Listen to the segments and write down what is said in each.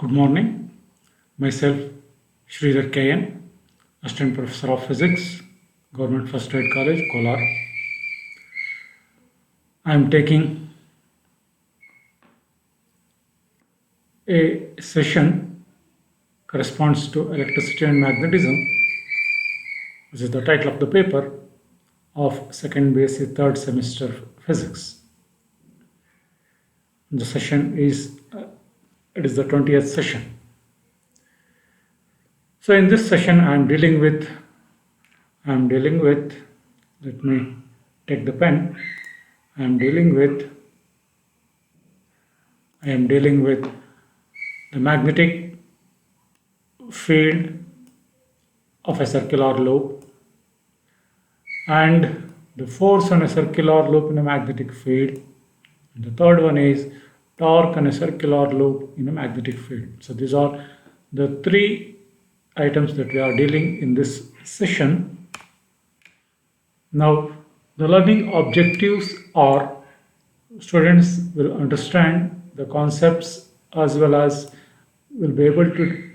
Good morning. Myself, Sridhar KN, Assistant Professor of Physics, Government First Aid College, Kolar. I am taking a session corresponds to electricity and magnetism. This is the title of the paper of second BSc third semester physics. The session is it is the 20th session. So in this session I am dealing with let me take the pen. I am dealing with the magnetic field of a circular loop and the force on a circular loop in a magnetic field. And the third one is torque on a circular loop in a magnetic field. So these are the three items that we are dealing in this session. Now the learning objectives are students will understand the concepts as well as will be able to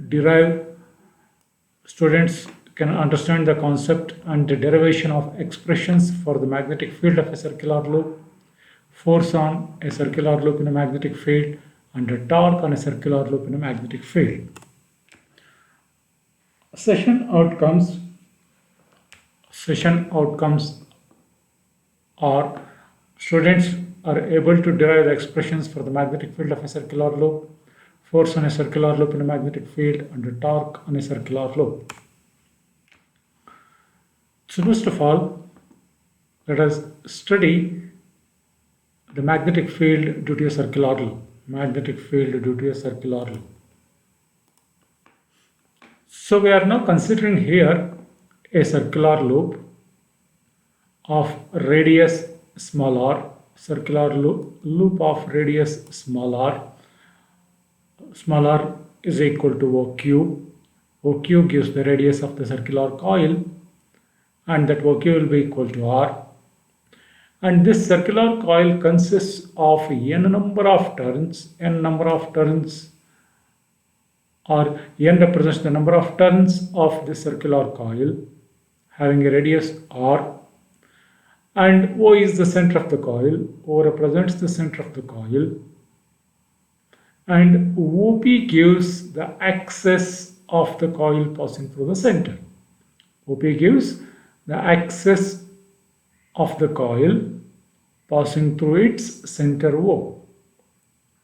derive. Students can understand the concept and the derivation of expressions for the magnetic field of a circular loop, force on a circular loop in a magnetic field, and the torque on a circular loop in a magnetic field. Session outcomes are students are able to derive the expressions for the magnetic field of a circular loop, force on a circular loop in a magnetic field, and the torque on a circular loop. So first of all, let us study the magnetic field due to a circular loop. So we are now considering here a circular loop of radius small r, loop of radius small r. Small r is equal to OQ. OQ gives the radius of the circular coil, and that OQ will be equal to R. And this circular coil consists of n number of turns, or n represents the number of turns of the circular coil having a radius R, and O is the center of the coil. O represents the center of the coil, and OP gives the axis of the coil passing through the center. OP gives the axis of the coil passing through its center O.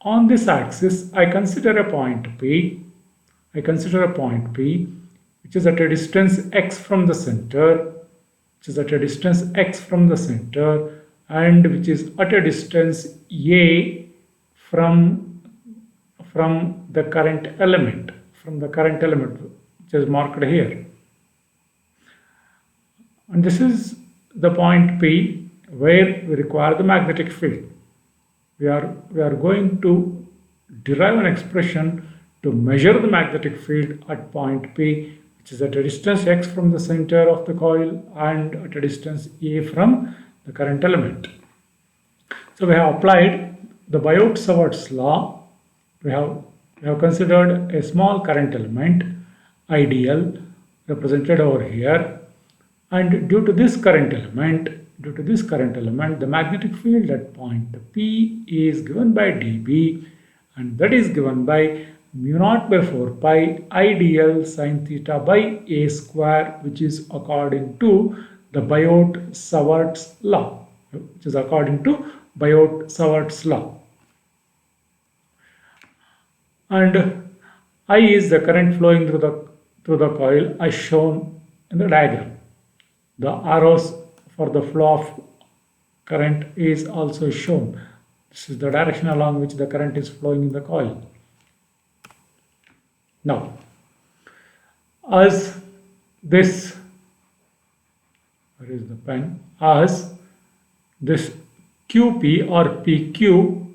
On this axis, I consider a point P, which is at a distance x from the center, and which is at a distance A from the current element, which is marked here. And this is the point P where we require the magnetic field. We are going to derive an expression to measure the magnetic field at point P, which is at a distance x from the center of the coil and at a distance A from the current element. So we have applied the Biot-Savart's law. We have considered a small current element, IDL, represented over here, and due to this current element, the magnetic field at point P is given by dB, and that is given by mu naught by 4 pi IDL sine theta by A square, which is according to the Biot-Savart's law. And I is the current flowing through the coil as shown in the diagram. The arrows for the flow of current is also shown. This is the direction along which the current is flowing in the coil. Now, as this QP or PQ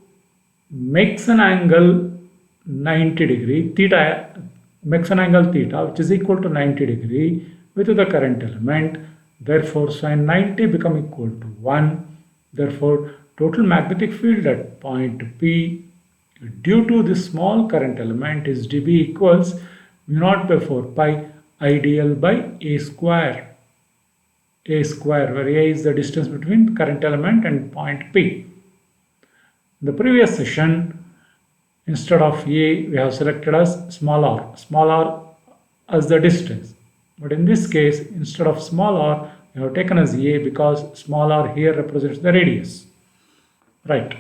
makes an angle 90 degree, makes an angle theta, which is equal to 90 degree with the current element. Therefore, sine 90 become equal to 1. Therefore, total magnetic field at point P due to this small current element is dB equals mu naught by 4 pi IDL by A square. A square, where A is the distance between current element and point P. In the previous session, instead of A, we have selected as small r as the distance. But in this case, instead of small r, we have taken as A because small r here represents the radius. Right.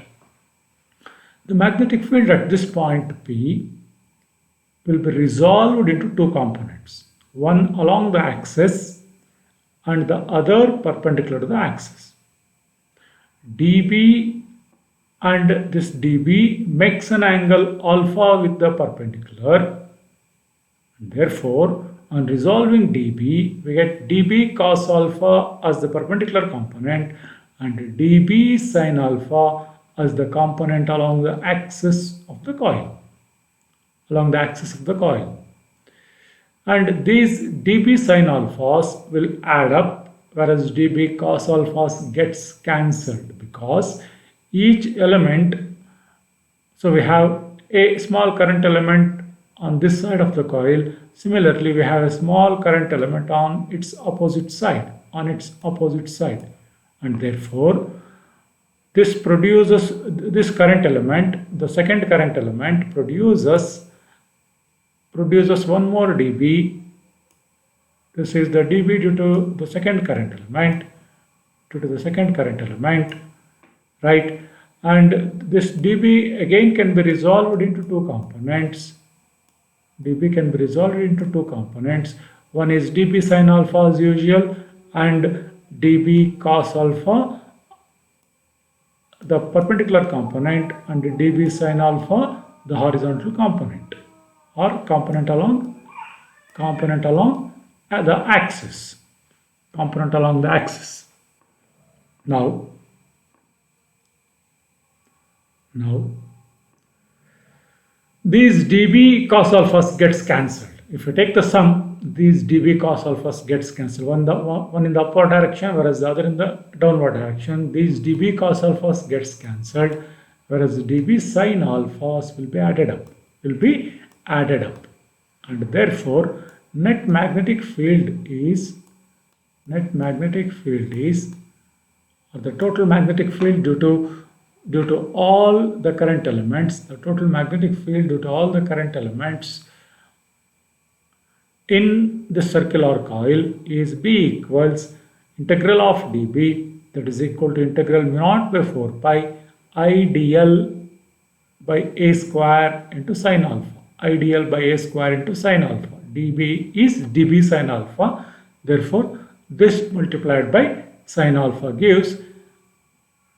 The magnetic field at this point P will be resolved into two components, one along the axis and the other perpendicular to the axis. dB and this dB makes an angle alpha with the perpendicular. Therefore, on resolving dB, we get dB cos alpha as the perpendicular component and dB sin alpha as the component along the axis of the coil. And these dB sin alphas will add up, whereas dB cos alphas gets cancelled because each element, so we have a small current element on this side of the coil. Similarly, we have a small current element on its opposite side, and therefore this current element, the second current element produces one more dB. This is the dB due to the second current element, right? And this dB again can be resolved into two components. One is dB sin alpha as usual and dB cos alpha, the perpendicular component, and dB sin alpha, the horizontal component, or component along the axis. Now these dB cos alphas gets cancelled. If you take the sum, these dB cos alphas gets cancelled. One in the upward direction, whereas the other in the downward direction. These dB cos alphas gets cancelled, whereas dB sin alphas will be added up. And therefore, net magnetic field is, or the total magnetic field due to all the current elements, in the circular coil is B equals integral of dB, that is equal to integral mu naught by 4 pi IDL by A square into sin alpha. dB is dB sin alpha. Therefore, this multiplied by sin alpha gives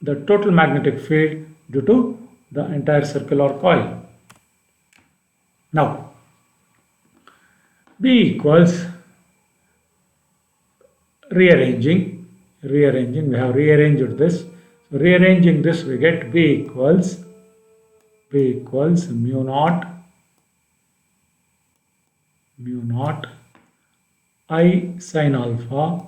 the total magnetic field due to the entire circular coil. Now, B equals rearranging. We have rearranged this. So rearranging this, we get B equals mu naught I sin alpha,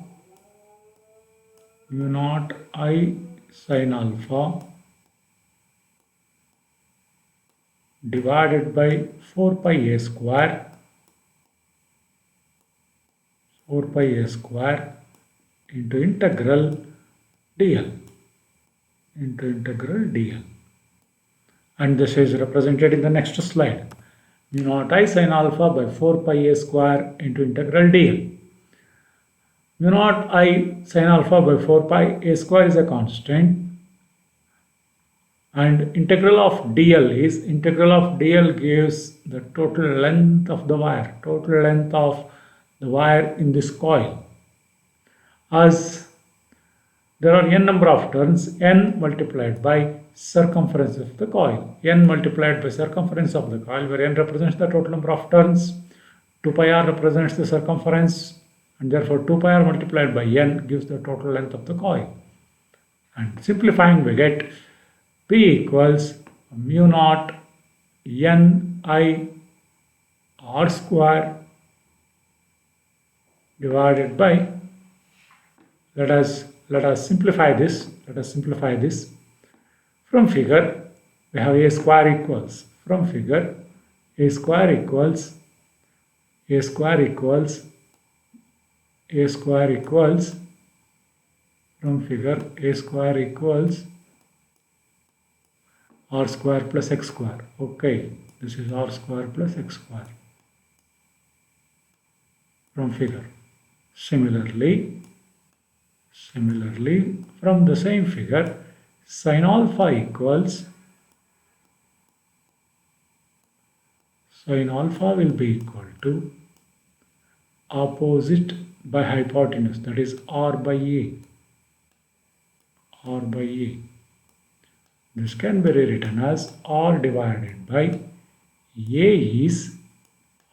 divided by 4 pi a square into integral dl. And this is represented in the next slide. Mu naught I sin alpha by 4 pi a square into integral dl. Mu naught I sin alpha by 4 pi a square is a constant, and integral of dl gives the total length of the wire, in this coil. As there are n number of turns, n multiplied by circumference of the coil, where n represents the total number of turns, 2 pi r represents the circumference, and therefore 2 pi r multiplied by n gives the total length of the coil. And simplifying, we get P equals mu naught n I r square divided by, let us simplify this. From figure, we have a square equals from figure a square equals a square equals a square equals from figure a square equals r square plus x square. Okay, this is r square plus x square from figure. Similarly, from the same figure, sin alpha equals sin alpha will be equal to opposite by hypotenuse, that is r by a. r by a. This can be rewritten as r divided by a is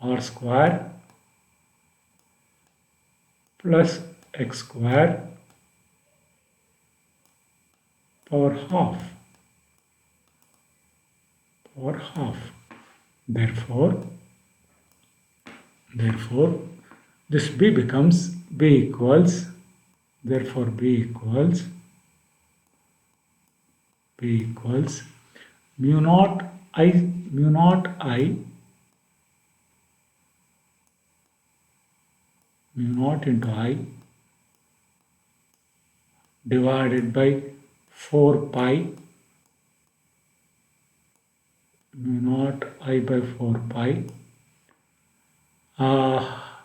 r square plus x square power half. Therefore, this b becomes b equals mu naught into I divided by 4 pi mu naught I by 4 pi.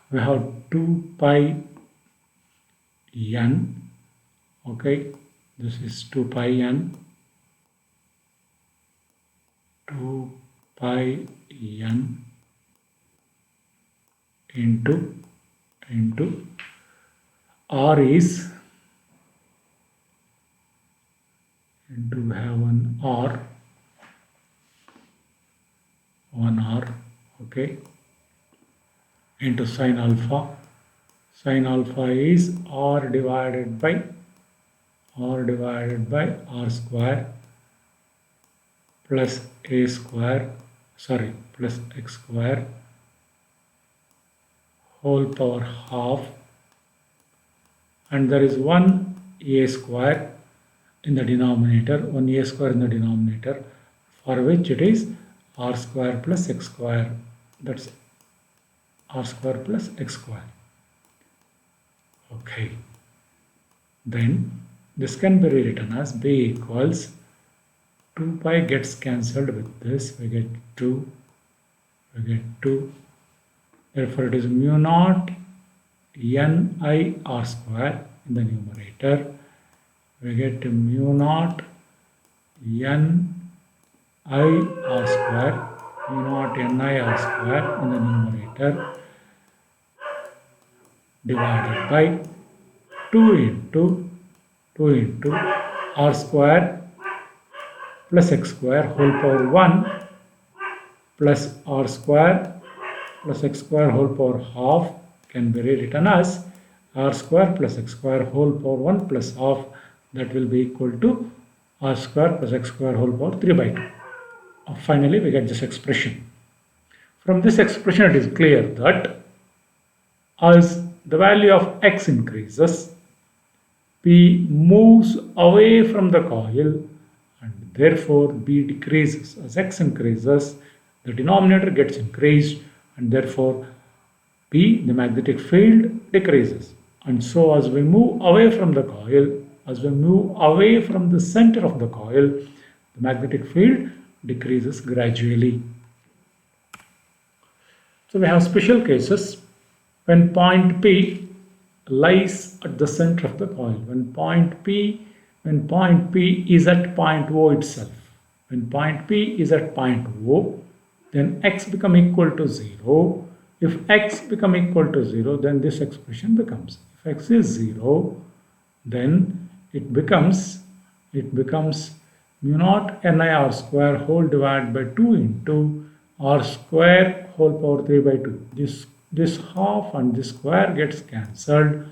We have 2 pi n. Okay, this is 2 pi n. 2 pi n into r is into we have one r, okay, into sin alpha. Sin alpha is r divided by r square plus a square, plus x square whole power half, and there is one a square in the denominator, for which it is r square plus x square, that's r square plus x square. Okay, then this can be rewritten as b equals 2 pi gets cancelled with this, we get 2, therefore it is mu naught ni r square in the numerator, we get mu naught ni r square, ni r square in the numerator divided by 2 into r square plus x square whole power 1 plus r square plus x square whole power half can be rewritten as r square plus x square whole power 1 plus half, that will be equal to r square plus x square whole power 3 by 2. Finally, we get this expression. From this expression, it is clear that as the value of x increases, P moves away from the coil and therefore B decreases. As x increases, the denominator gets increased and therefore P, the magnetic field, decreases. And so as we move away from the coil, as we move away from the center of the coil, the magnetic field decreases gradually. So we have special cases when point P lies at the center of the coil. When point P is at point O itself. When point P is at point O, then x become equal to 0. If x become equal to 0, then this expression becomes. If x is 0, then it becomes mu naught ni r square whole divided by 2 into r square whole power 3 by 2. This half and this square gets cancelled.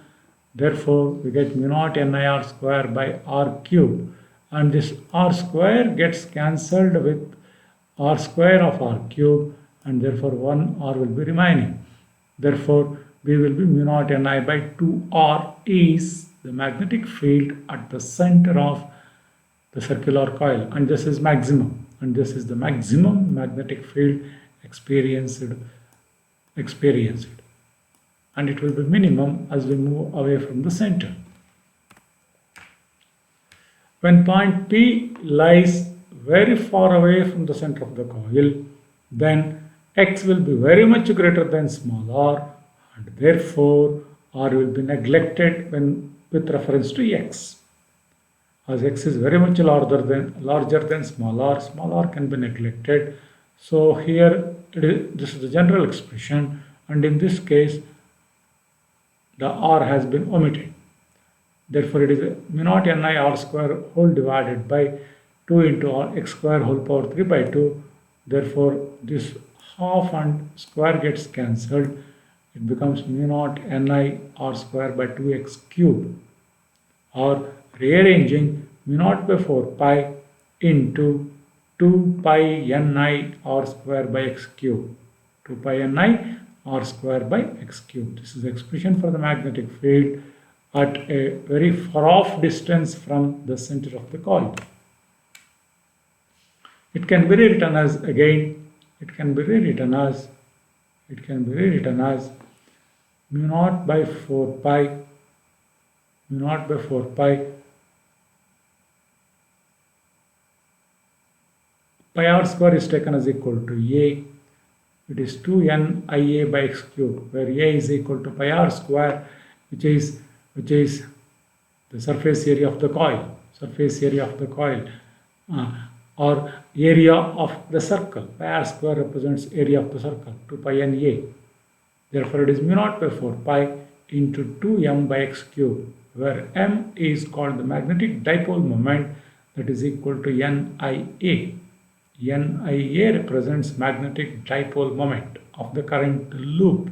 Therefore, we get mu naught ni r square by r cube, and this r square gets cancelled with r square of r cube, and therefore 1 r will be remaining. Therefore, B will be mu naught ni by 2r is the magnetic field at the center of the circular coil, and this is maximum. and this is the maximum magnetic field experienced, and it will be minimum as we move away from the center. When point P lies very far away from the center of the coil, then x will be very much greater than small r, and therefore r will be neglected with reference to x. As x is very much larger than small r can be neglected. So here this is the general expression, and in this case the r has been omitted. Therefore it is mu naught ni r square whole divided by 2 into r x square whole power 3 by 2. Therefore this half and square gets cancelled. It becomes mu naught ni r square by 2x cube, or rearranging mu naught by 4 pi into 2 pi ni r square by x cube. 2 pi ni r square by x cube. This is the expression for the magnetic field at a very far off distance from the center of the coil. It can be rewritten as mu naught by 4 pi pi r square is taken as equal to a. It is 2n ia by x cube, where a is equal to pi r square, which is the surface area of the coil, or area of the circle. Pi r square represents area of the circle, 2 pi n a. Therefore it is mu naught by 4 pi into 2m by x cube, where m is called the magnetic dipole moment, that is equal to nia. Nia represents magnetic dipole moment of the current loop.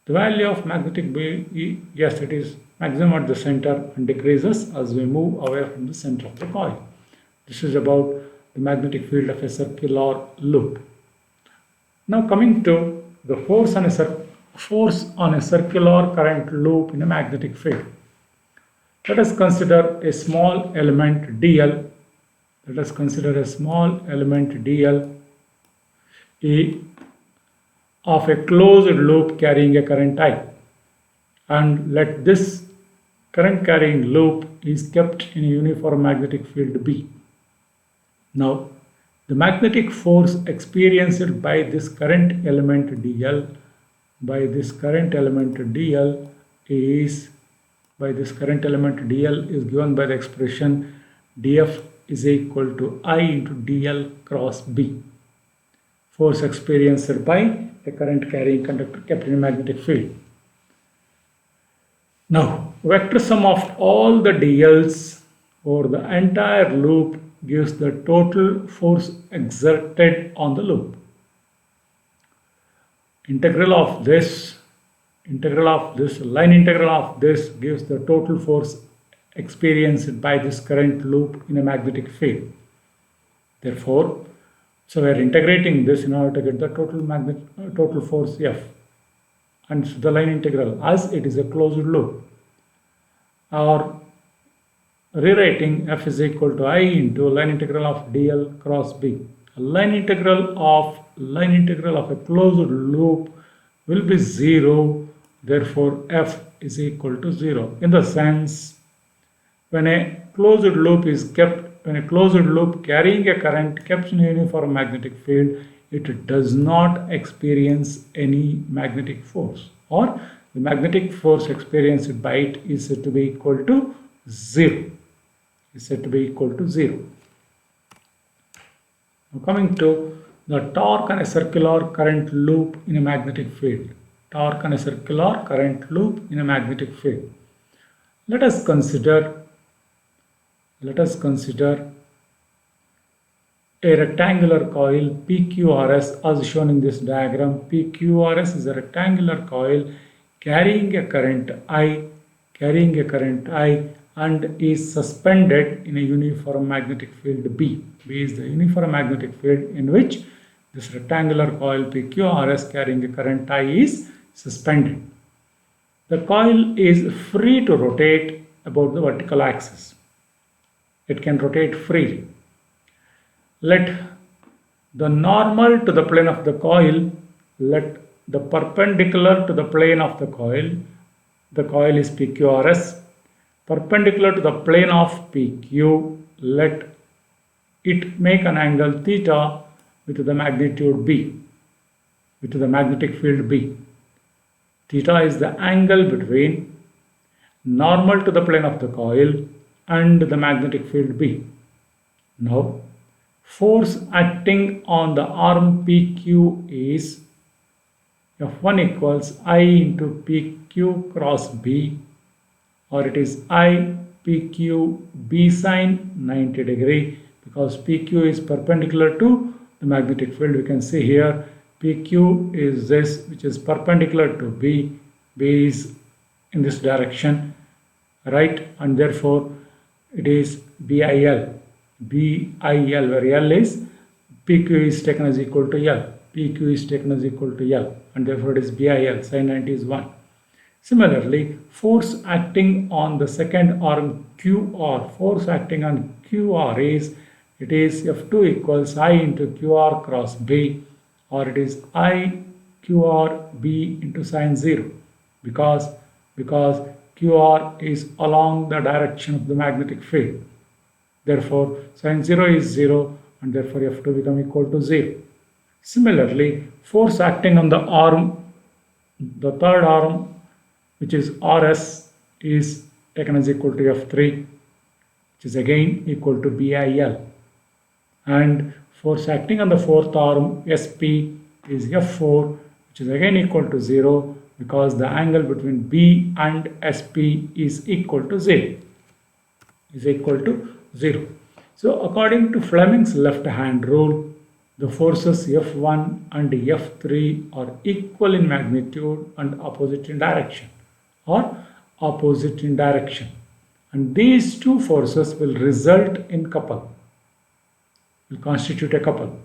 The value of magnetic B, yes, it is maximum at the center and decreases as we move away from the center of the coil. This is about the magnetic field of a circular loop. Now coming to the force on a circular current loop in a magnetic field. Let us consider a small element dl. Of a closed loop carrying a current I, and let this current carrying loop is kept in a uniform magnetic field B. Now the magnetic force experienced by this current element dl is given by the expression df is equal to I into dl cross B. Force experienced by a current carrying conductor kept in a magnetic field. Now, vector sum of all the dl's over the entire loop gives the total force exerted on the loop. Line integral of this gives the total force experienced by this current loop in a magnetic field. Therefore, so we are integrating this in order to get the total force F, and so the line integral, as it is a closed loop, or rewriting F is equal to I into line integral of dl cross B. A line integral of a closed loop will be 0. Therefore, F is equal to 0. In the sense, when a closed loop carrying a current kept in a uniform magnetic field, it does not experience any magnetic force, or the magnetic force experienced by it is said to be equal to 0. Now coming to the torque on a circular current loop in a magnetic field. Let us consider a rectangular coil PQRS as shown in this diagram. PQRS is a rectangular coil carrying a current I and is suspended in a uniform magnetic field B. B is the uniform magnetic field in which this rectangular coil PQRS carrying a current I is suspended. The coil is free to rotate about the vertical axis. It can rotate freely. Let the normal to the plane of the coil, let the perpendicular to the plane of the coil is PQRS, perpendicular to the plane of PQ, let it make an angle theta with the magnitude B, with the magnetic field B. Theta is the angle between normal to the plane of the coil and the magnetic field B. Now, force acting on the arm PQ is F1 equals I into PQ cross B, or it is I PQ B sine 90 degree, because PQ is perpendicular to the magnetic field. We can see here PQ is this, which is perpendicular to B. B is in this direction, right? And therefore it is BIL. BIL, where L is PQ is taken as equal to L. PQ is taken as equal to L, and therefore it is BIL. Sin 90 is 1. Similarly, force acting on the second arm QR, force acting on QR is, it is F2 equals I into QR cross B, or it is I QR B into sin 0, because QR is along the direction of the magnetic field. Therefore, sin 0 is 0, and therefore F2 become equal to 0. Similarly, force acting on the arm, the third arm, which is RS, is taken as equal to F3, which is again equal to BIL. And force acting on the fourth arm, SP, is F4, which is again equal to 0, because the angle between B and SP is equal to 0. So according to Fleming's left-hand rule, the forces F1 and F3 are equal in magnitude and opposite in direction, and these two forces will result in couple, will constitute a couple,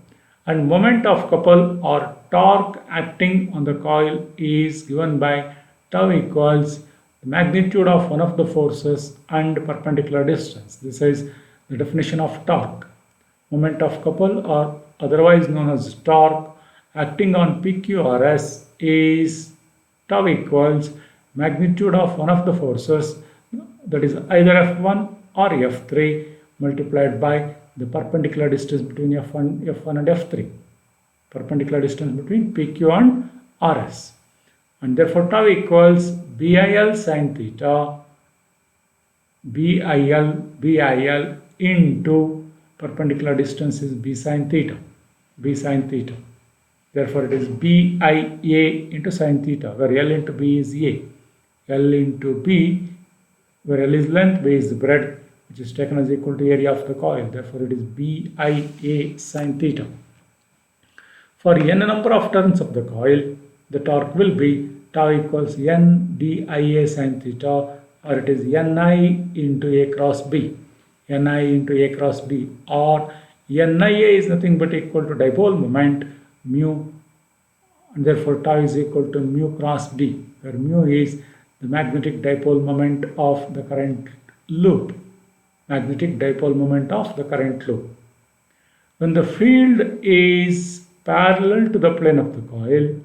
and moment of couple or torque acting on the coil is given by tau equals the magnitude of one of the forces and perpendicular distance. This is the definition of torque. Moment of couple, or otherwise known as torque, acting on PQRS is tau equals magnitude of one of the forces, that is either F1 or F3, multiplied by the perpendicular distance between F1 and F3, perpendicular distance between PQ and RS, and therefore tau equals BIL sin theta, BIL into perpendicular distance is B sin theta. Therefore it is BIA into sin theta, where L into B is A. L into B, where L is length, B is the breadth, which is taken as equal to area of the coil. Therefore it is BIA sin theta. For n number of turns of the coil, the torque will be tau equals N DIA sin theta, or it is Ni into A cross B. Ni into A cross B, or NIA is nothing but equal to dipole moment mu, and therefore tau is equal to mu cross B, where mu is the magnetic dipole moment of the current loop. When the field is parallel to the plane of the coil,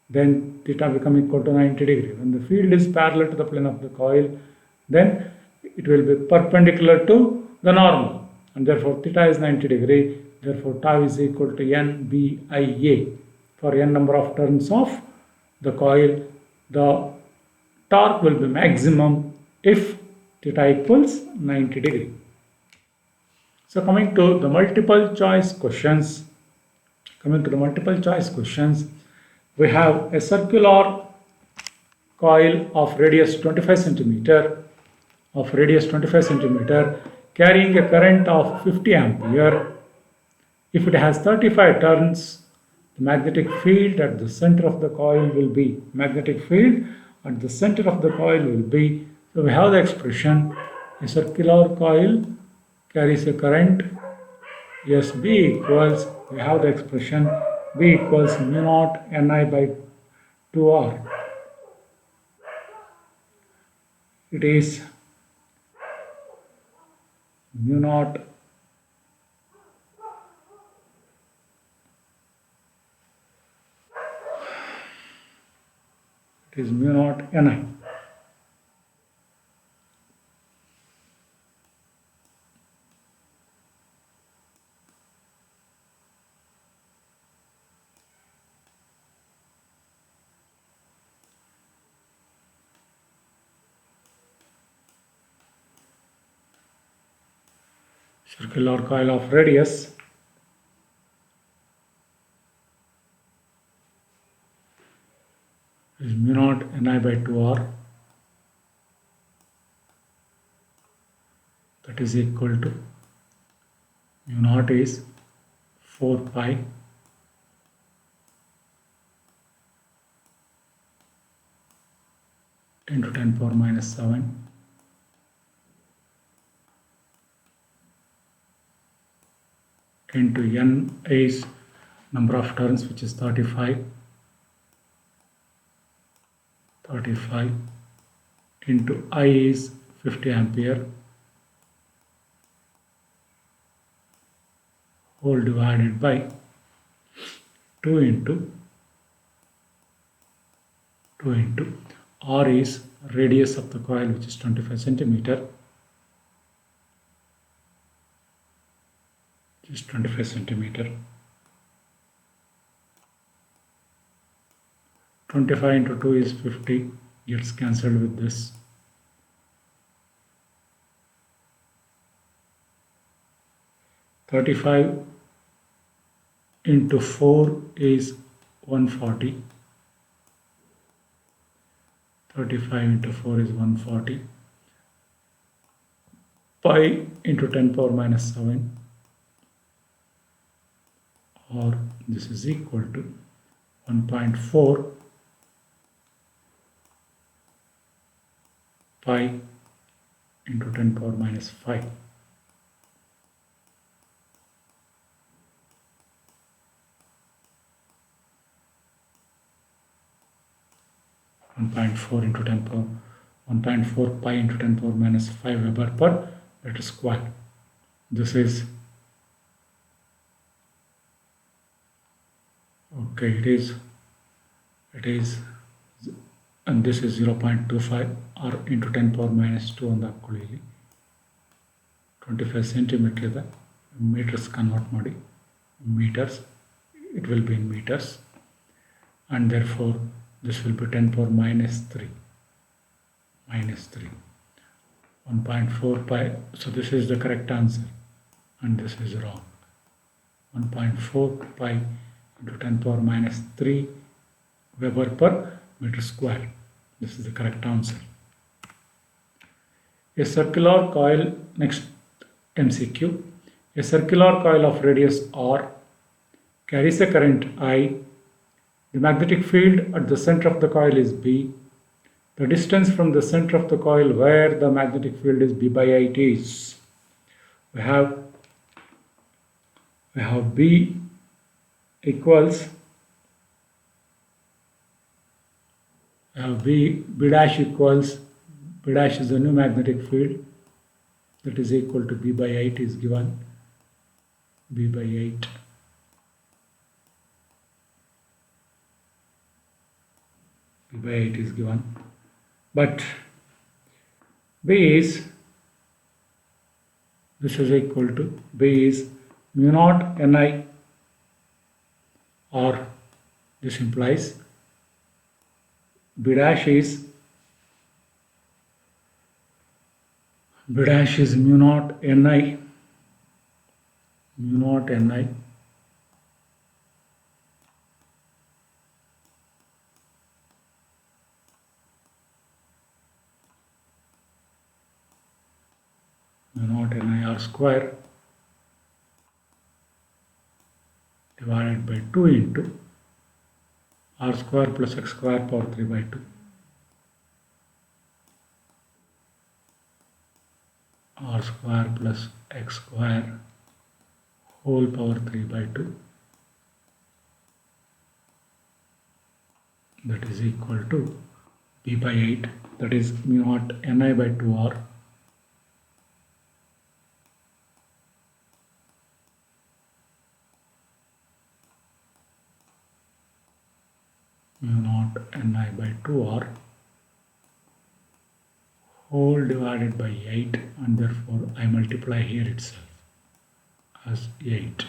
then theta become equal to 90 degree. When the field is parallel to the plane of the coil, then it will be perpendicular to the normal, and therefore theta is 90 degree. Therefore tau is equal to NBIA. For n number of turns of the coil, the torque will be maximum if theta equals 90 degree. So coming to the multiple choice questions, we have a circular coil of radius 25 centimeter carrying a current of 50 ampere. If it has 35 turns, the magnetic field at the center of the coil will be, so we have the expression, a circular coil carries a current, yes, B equals, we have the expression, B equals mu naught Ni by 2R. it is mu naught Ni. Circular coil of radius is mu naught Ni by 2r, that is equal to mu naught is 4 pi into 10 power minus 7 into n is number of turns, which is 35 into I is 50 ampere whole divided by 2 into R is radius of the coil, which is 25 centimeter, which is 25 centimeter. 25 into 2 is 50, gets cancelled with this. "35 into 4 is 140. 35 into 4 is 140. Pi into 10 power minus 7, or this is equal to 1.4 pi into 10 power minus 5. 1.4 into 10 power 1.4 pi into 10 power minus 5 Weber per meter square. This is okay. It is, and this is 0.25 or into 10 power minus 2 on the ಹಾಕೊಳ್ಳಿ 25 centimeter ಇದೆ, meters convert ಮಾಡಿ meters, it will be in meters, and therefore this will be 10 power minus 3 1.4 pi. So this is the correct answer and this is wrong. 1.4 pi into 10 power minus 3 Weber per meter square. This is the correct answer. A circular coil, next MCQ. A circular coil of radius R carries a current I. The magnetic field at the center of the coil is B. The distance from the center of the coil where the magnetic field is B by 8 is. We have B equals B dash equals, B dash is the new magnetic field, that is equal to B by 8 is given. B by 8. B by 8 is given. But B is, this is equal to, B is mu naught Ni, or this implies B dash is mu naught Ni, mu naught Ni R square divided by 2 into R square plus X square power 3 by 2. R square plus X square whole power 3 by 2. That is equal to B p by 8, that is mu naught ni by 2r mu naught ni by 2r whole divided by 8, and therefore I multiply here itself as 8.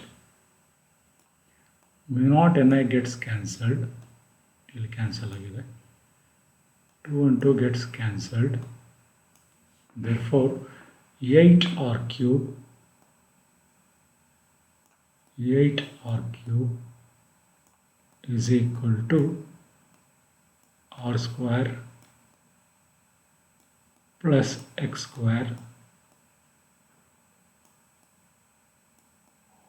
Mu naught ni gets cancelled, it will cancel again. 2 and 2 gets cancelled, therefore 8r cube 8r cube is equal to r square plus x square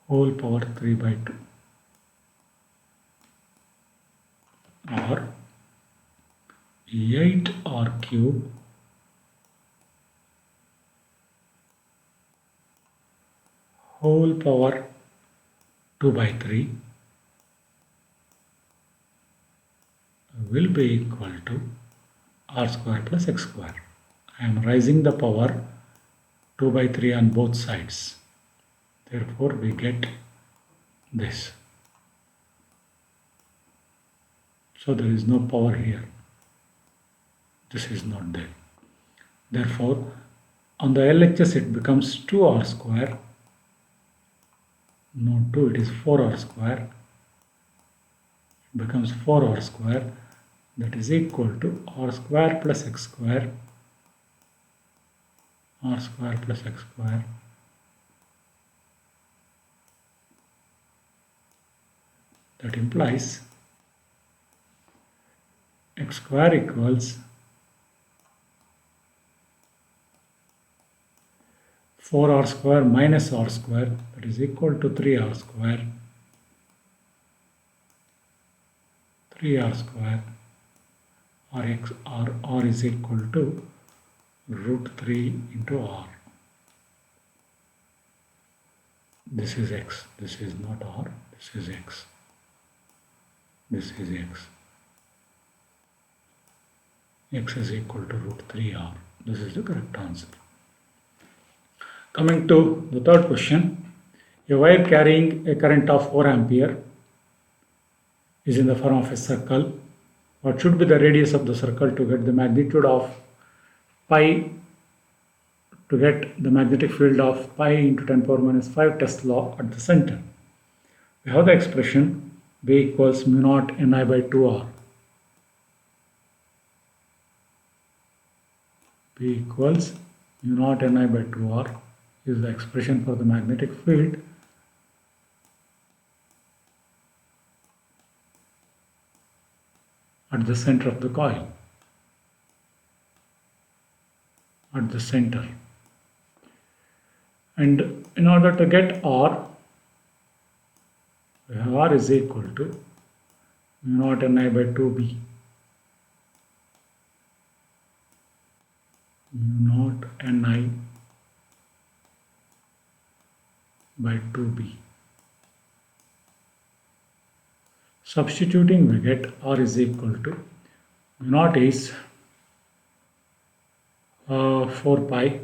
whole power 3 by 2, or 8r cube whole power 2 by 3 will be equal to r square plus x square. I am raising the power 2 by 3 on both sides. Therefore, we get this. So there is no power here. This is not there. Therefore, on the LHS it becomes 2r square. No 2, it is 4r square. It becomes 4r square. That is equal to r square plus x square. R square plus x square that implies x square equals 4r square minus r square, that is equal to 3r square. 3r square r is equal to root 3 into r. This is x, this is not r, this is x. This is x. X is equal to root 3r. This is the correct answer. Coming to the third question, a wire carrying a current of 4 ampere is in the form of a circle. What should be the radius of the circle to get the magnitude of pi, to get the magnetic field of pi into 10 power minus 5 Tesla at the center? We have the expression B equals mu naught Ni by 2R. B equals mu naught Ni by 2R is the expression for the magnetic field at the center of the coil. At the center. And in order to get R, we have R is equal to mu naught Ni by 2B. Mu naught Ni by 2B. Substituting, we get R is equal to mu naught is 4 pi.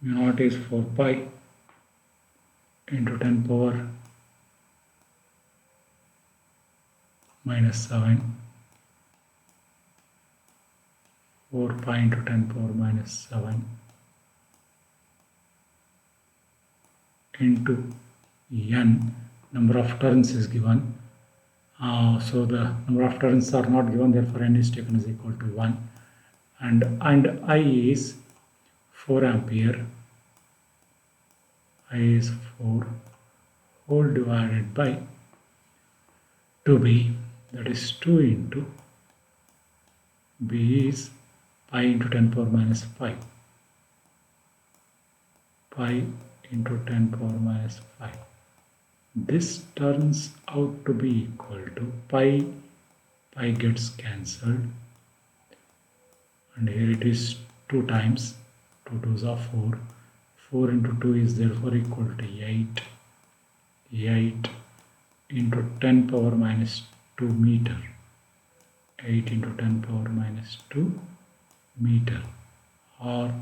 Mu naught is 4 pi into 10 power minus 7. 4 pi into 10 power minus 7 into n, number of turns is given. So the number of turns are not given, therefore n is taken as equal to 1. And I is 4 ampere. I is 4 whole divided by 2b, that is 2 into b is pi into 10 power minus 5. Pi into 10 power minus 5. This turns out to be equal to pi. Pi gets cancelled. And here it is 2 times. 2 2s are 4. 4 into 2 is therefore equal to 8. 8 into 10 power minus 2 meter. 8 into 10 power minus 2 meter, or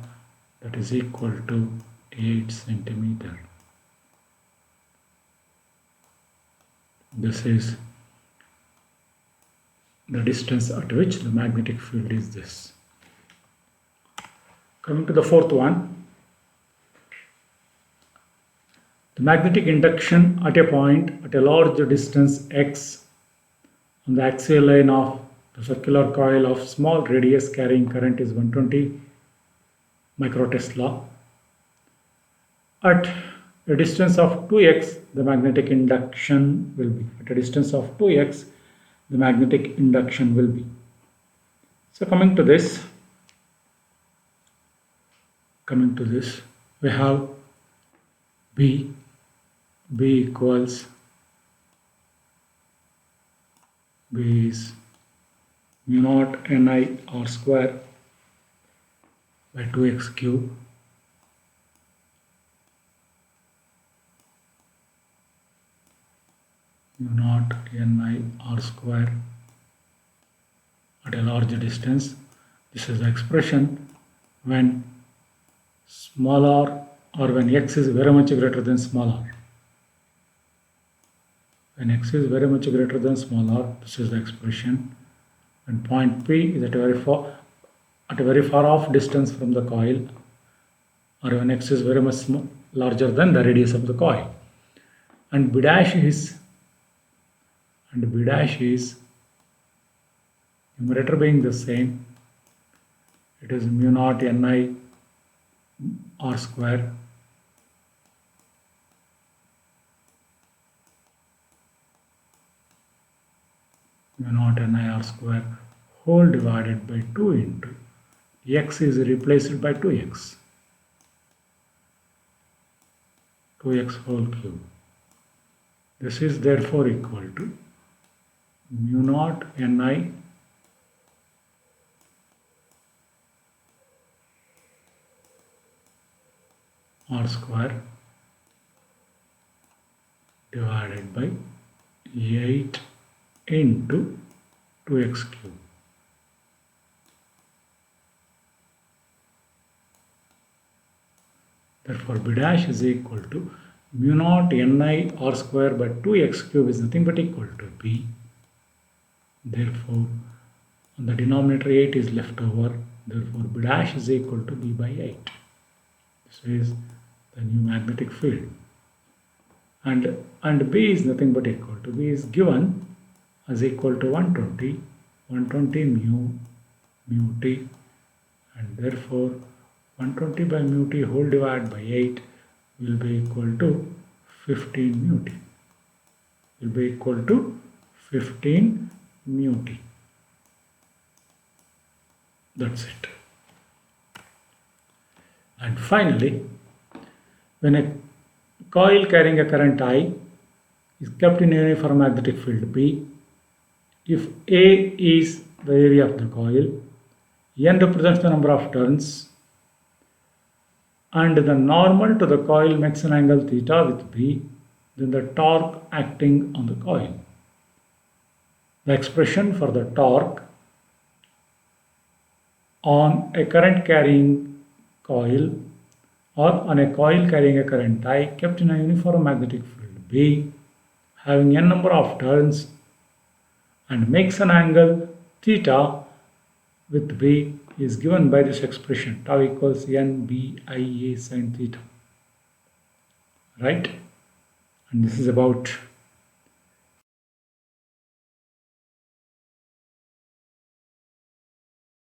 that is equal to 8 centimeter. This is the distance at which the magnetic field is this. Coming to the fourth one, the magnetic induction at a point at a large distance x on the axial line of the circular coil of small radius carrying current is 120 microtesla. At a distance of 2x, the magnetic induction will be. At a distance of 2x, the magnetic induction will be. So coming to this, we have B equals, B is mu naught Ni r square by 2x cube mu naught Ni r square at a larger distance. This is the expression when small r, or when x is very much greater than small r. When x is very much greater than small r, this is the expression. When point P is at a very far off distance from the coil, or when x is very much larger than the radius of the coil. And B dash is numerator being the same, it is mu naught Ni r square mu naught Ni r square whole divided by 2 into x is replaced by 2x whole cube. This is therefore equal to mu naught Ni r square divided by 8 into 2x cube. Therefore, B dash is equal to mu naught Ni r square by 2x cube is nothing but equal to B. Therefore, on the denominator 8 is left over. Therefore, B dash is equal to B by 8. This is the new magnetic field. And B is nothing but equal to, B is given as equal to 120 mu t, and therefore 120 by mu t whole divided by 8 will be equal to 15 mu t. Will be equal to 15 mu t. That's it. And finally, when a coil carrying a current I is kept in a uniform magnetic field B, if A is the area of the coil, N represents the number of turns, and the normal to the coil makes an angle theta with B, then the torque acting on the coil. The expression for the torque on a current carrying coil, or on a coil carrying a current I kept in a uniform magnetic field B, having n number of turns, and makes an angle theta with B, is given by this expression tau equals NBIA sin theta. Right? And this is about